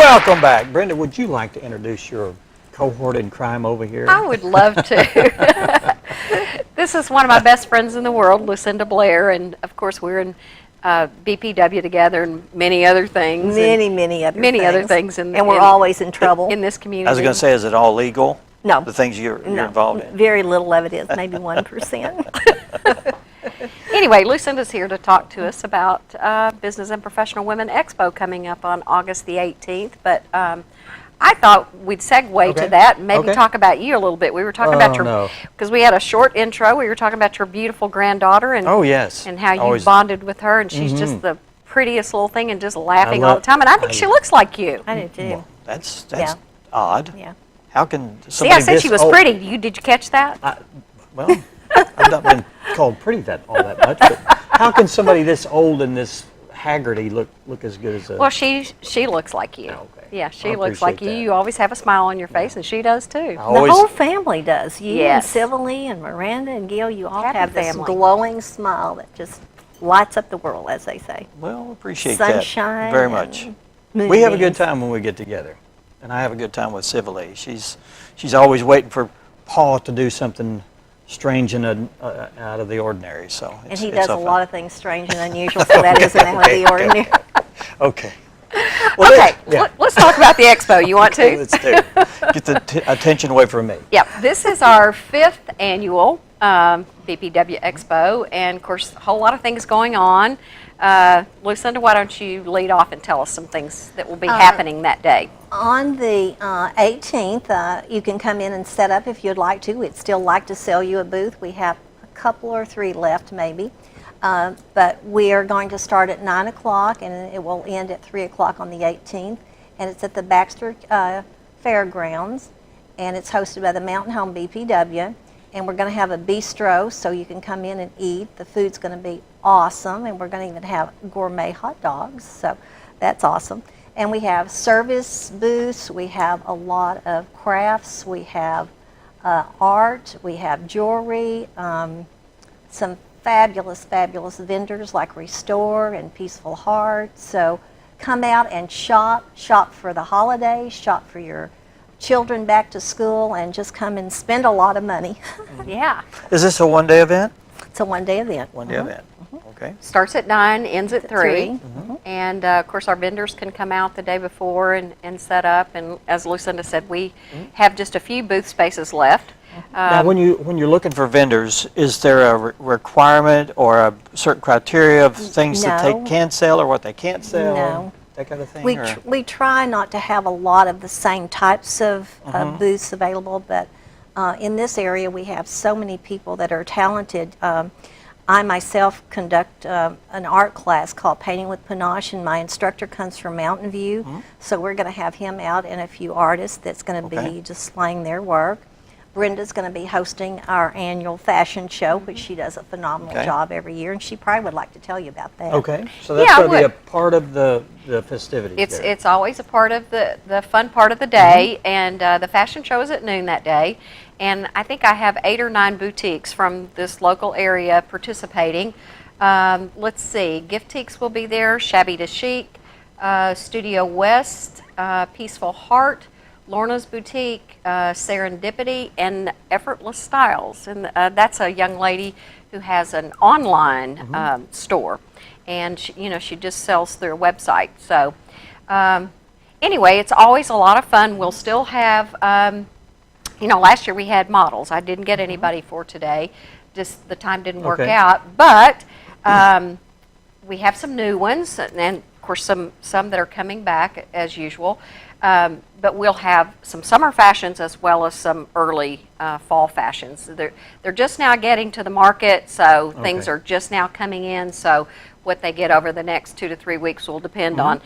Welcome back. Brenda, would you like to introduce your cohort in crime over here? I would love to. This is one of my best friends in the world, Lucinda Blair, and of course we're in BPW together and many other things. Many other things. And we're always in trouble. In this community. I was going to say, is it all legal? No. The things you're involved in? Very little of it is, maybe 1%. Anyway, Lucinda's here to talk to us about Business and Professional Women Expo coming up on August the 18th. But I thought we'd segue to that and maybe talk about you a little bit. We were talking about your, because we had a short intro. We were talking about your beautiful granddaughter and and how you bonded with her, and she's just the prettiest little thing and just laughing all the time. And I think she looks like you. I do too. Well, that's odd. Yeah. How can somebody See, I said she was pretty. Did you catch that? Well, I've not been called pretty all that much, but how can somebody this old and this haggardy look as good as a... Well, she looks like you. Okay. Yeah, she looks like you. That. You always have a smile on your face, and she does too. The whole family does. You and Civilly and Miranda and Gil, you all have this glowing smile that just lights up the world, as they say. Well, appreciate Sunshine that very much. We have a good time when we get together, and I have a good time with Civilly. She's always waiting for Paul to do something strange and out of the ordinary. So and he does a lot of things strange and unusual, so that isn't out of the ordinary. Okay. Well, let's talk about the expo. You want to? Let's do. Get the attention away from me. Yeah, this is our 5th annual BPW Expo, and of course, a whole lot of things going on. Lucinda, why don't you lead off and tell us some things that will be happening that day? On the 18th, you can come in and set up if you'd like to. We'd still like to sell you a booth. We have a couple or 3 left, maybe. But we are going to start at 9 o'clock, and it will end at 3 o'clock on the 18th. And it's at the Baxter Fairgrounds, and it's hosted by the Mountain Home BPW. And we're going to have a bistro, so you can come in and eat. The food's going to be awesome, and we're going to even have gourmet hot dogs, so that's awesome. And we have service booths, we have a lot of crafts, we have art, we have jewelry, some fabulous vendors like Restore and Peaceful Heart. So come out and shop for the holidays, shop for your children back to school, and just come and spend a lot of money. Yeah. Is this a one-day event? It's a one-day event. One-day event. Okay. Starts at 9, ends at 3. And of course our vendors can come out the day before and set up, and as Lucinda said, we have just a few booth spaces left. Now when you're looking for vendors, is there a requirement or a certain criteria of things that they can sell or what they can't sell? No. That kind of thing? We try not to have a lot of the same types of booths available, but in this area we have so many people that are talented. I myself conduct an art class called Painting with Panache, and my instructor comes from Mountain View, so we're going to have him out and a few artists that's going to be displaying their work. Brenda's going to be hosting our annual fashion show, which she does a phenomenal job every year, and she probably would like to tell you about that. Okay, so that's going to be a part of the festivities. It's always a part of the fun part of the day, and the fashion show is at noon that day. And I think I have 8 or 9 boutiques from this local area participating. Let's see, Giftiques will be there, Shabby to Chic, Studio West, Peaceful Heart, Lorna's Boutique, Serendipity, and Effortless Styles. And that's a young lady who has an online store, and she just sells through a website. So anyway, it's always a lot of fun. We'll still have, last year we had models. I didn't get anybody for today. Just the time didn't work out. But we have some new ones, and of course some that are coming back as usual. But we'll have some summer fashions as well as some early fall fashions. They're just now getting to the market, so things are just now coming in. So what they get over the next 2 to 3 weeks will depend on,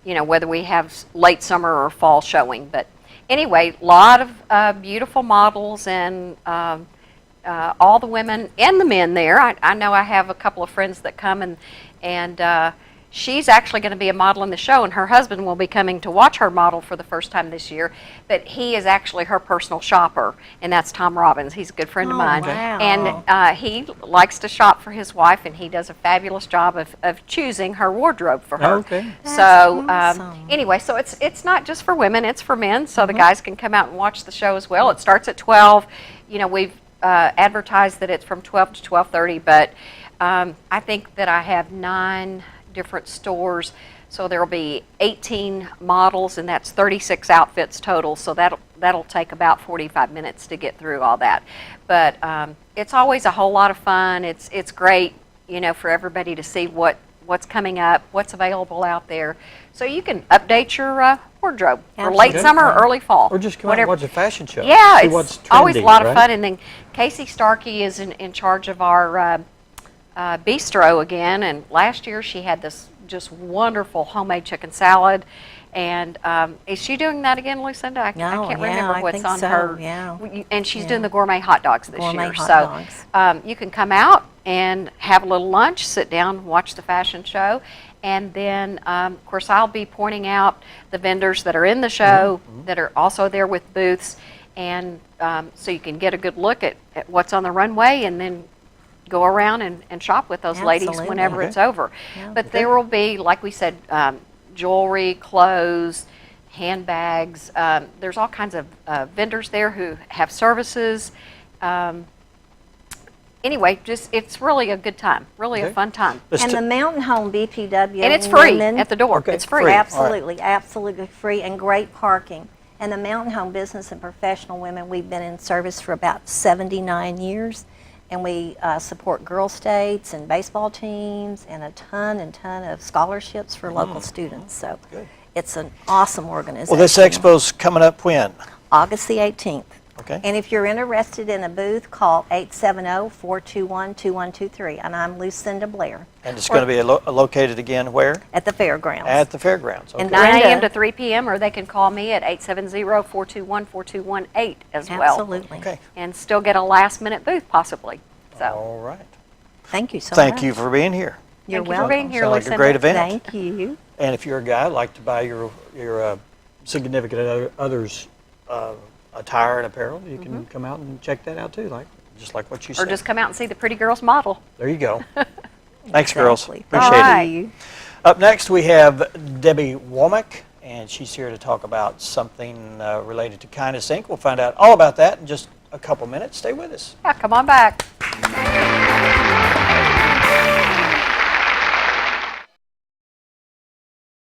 whether we have late summer or fall showing. But anyway, a lot of beautiful models, and all the women and the men there. I know I have a couple of friends that come and she's actually going to be a model in the show, and her husband will be coming to watch her model for the first time this year. But he is actually her personal shopper, and that's Tom Robbins. He's a good friend of mine. Wow. And he likes to shop for his wife, and he does a fabulous job of choosing her wardrobe for her. Okay. So awesome. anyway, so it's not just for women, it's for men, so the guys can come out and watch the show as well. It starts at 12. You know, we've advertised that it's from 12 to 12:30, but I think that I have 9 different stores, so there'll be 18 models, and that's 36 outfits total, so that'll take about 45 minutes to get through all that. But it's always a whole lot of fun. It's great, you know, for everybody to see what's coming up, what's available out there, so you can update your wardrobe for late Absolutely. summer or early fall. Or just come out and watch a fashion show. Yeah, See it's what's always a trendy, lot of right? fun. And then Casey Starkey is in charge of our bistro again, and last year she had this just wonderful homemade chicken salad. And is she doing that again, Lucinda? I No, can't yeah, remember I what's think on so, her. yeah. And she's Yeah. doing the gourmet hot dogs this Gourmet year. hot So dogs. you can come out and have a little lunch, sit down, watch the fashion show. And then, of course, I'll be pointing out the vendors that are in the show that are also there with booths. And so you can get a good look at what's on the runway, and then go around and shop with those ladies Absolutely. whenever Okay. it's over. Yeah. But there will be, like we said, jewelry, clothes, handbags. There's all kinds of vendors there who have services. Anyway, just it's really a good time, really a Okay. fun time. Let's And t- the Mountain Home BPW. And it's free women- at the door. Okay, It's free. free. Absolutely, absolutely free and great parking. And the Mountain Home Business and Professional Women, we've been in service for about 79 years. And we support Girl States and baseball teams and a ton of scholarships for local students. So Good. it's an awesome organization. Well, this expo's coming up when? August the 18th. Okay. And if you're interested in a booth, call 870-421-2123. And I'm Lucinda Blair And it's going to be located again where? at the fairgrounds. At the fairgrounds. Okay. And 9 a.m. Brenda- to 3 p.m., or they can call me at 870-421-4218 as well. Absolutely. Okay. And still get a last-minute booth, possibly. So, All right. Thank you so much. Thank you for being here. You're Thank you for welcome. being here, Sounds like a Lucinda. great event. Thank you. And if you're a guy, like to buy your significant other's attire and apparel, you can come out and check that out too, just like what you or said. just come out and see the pretty girls model. There you go. Thanks, girls. Exactly. Appreciate All it. right. You. Up next, we have Debbie Womack, and she's here to talk about something related to Kindness Inc. We'll find out all about that in just a couple minutes. Stay with us. Yeah, come on back.